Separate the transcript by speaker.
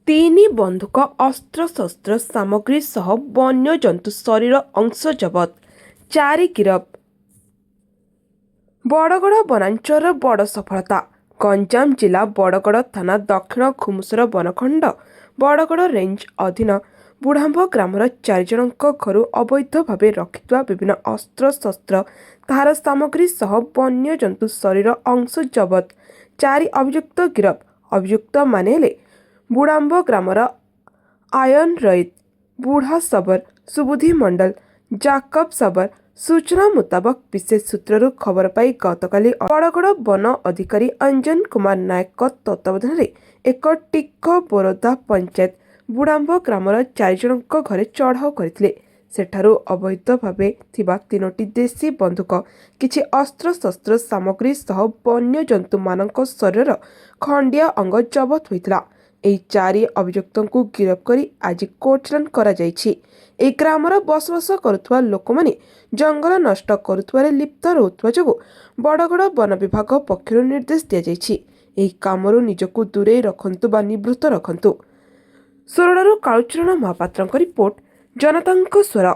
Speaker 1: ତିନି ବନ୍ଧୁକ ଅସ୍ତ୍ରଶସ୍ତ୍ର ସାମଗ୍ରୀ ସହ ବନ୍ୟଜନ୍ତୁ ଶରୀର ଅଂଶ ଜବତ, 4 ଗିରଫ। ବଡ଼ଗଡ଼ ବନାଞ୍ଚଳର ବଡ଼ ସଫଳତା। ଗଞ୍ଜାମ ଜିଲ୍ଲା ବଡ଼ଗଡ଼ ଥାନା ଦକ୍ଷିଣ ଘୁମୁସର ବନଖଣ୍ଡ ବଡ଼ଗଡ଼ ରେଞ୍ଜ ଅଧୀନ ବୁଢ଼ାମ୍ବ ଗ୍ରାମର 4 ଜଣଙ୍କ ଘରୁ ଅବୈଧ ଭାବେ ରଖିଥିବା ବିଭିନ୍ନ ଅସ୍ତ୍ରଶସ୍ତ୍ର, ତାହାର ସାମଗ୍ରୀ ସହ ବନ୍ୟଜନ୍ତୁ ଶରୀର ଅଂଶ ଜବତ, 4 ଅଭିଯୁକ୍ତ ଗିରଫ। ଅଭିଯୁକ୍ତମାନେ ହେଲେ ବୁଢ଼ାମ୍ବ ଗ୍ରାମର ଆୟନ ରଇତ, ବୁଢ଼ା ସବର, ସୁବୁଧି ମଣ୍ଡଲ, ଜାକବ ସବର। ସୂଚନା ମୁତାବକ ବିଶେଷ ସୂତ୍ରରୁ ଖବର ପାଇ ଗତକାଲି ବଡ଼ଗଡ଼ ବନ ଅଧିକାରୀ ଅଞ୍ଜନ କୁମାର ନାୟକଙ୍କ ତତ୍ତ୍ୱାବଧାନରେ ଏକ ଟିକ ବୋରଦା ପଞ୍ଚାୟତ ବୁଢ଼ାମ୍ବ ଗ୍ରାମର 4 ଜଣଙ୍କ ଘରେ ଚଢ଼ାଉ କରିଥିଲେ। ସେଠାରୁ ଅବୈଧ ଭାବେ ଥିବା 3ଟି ଦେଶୀ ବନ୍ଧୁକ, କିଛି ଅସ୍ତ୍ରଶସ୍ତ୍ର ସାମଗ୍ରୀ ସହ ବନ୍ୟଜନ୍ତୁମାନଙ୍କ ଶରୀରର ଖଣ୍ଡିଆ ଅଙ୍ଗ ଜବତ ହୋଇଥିଲା। ଏହି 4 ଅଭିଯୁକ୍ତଙ୍କୁ ଗିରଫ କରି ଆଜି କୋର୍ଟ ଚାଲାଣ କରାଯାଇଛି। ଏହି ଗ୍ରାମର ବସବାସ କରୁଥିବା ଲୋକମାନେ ଜଙ୍ଗଲ ନଷ୍ଟ କରୁଥିବାରେ ଲିପ୍ତ ରହୁଥିବା ଯୋଗୁଁ ବଡ଼ଗଡ଼ ବନ ବିଭାଗ ପକ୍ଷରୁ ନିର୍ଦ୍ଦେଶ ଦିଆଯାଇଛି, ଏହି କାମରୁ ନିଜକୁ ଦୂରେଇ ରଖନ୍ତୁ ବା ନିବୃତ୍ତ ରଖନ୍ତୁ। ସୋରଡ଼ାରୁ କାଳୁଚରଣ ମହାପାତ୍ରଙ୍କ ରିପୋର୍ଟ, ଜନତାଙ୍କ ସ୍ୱର।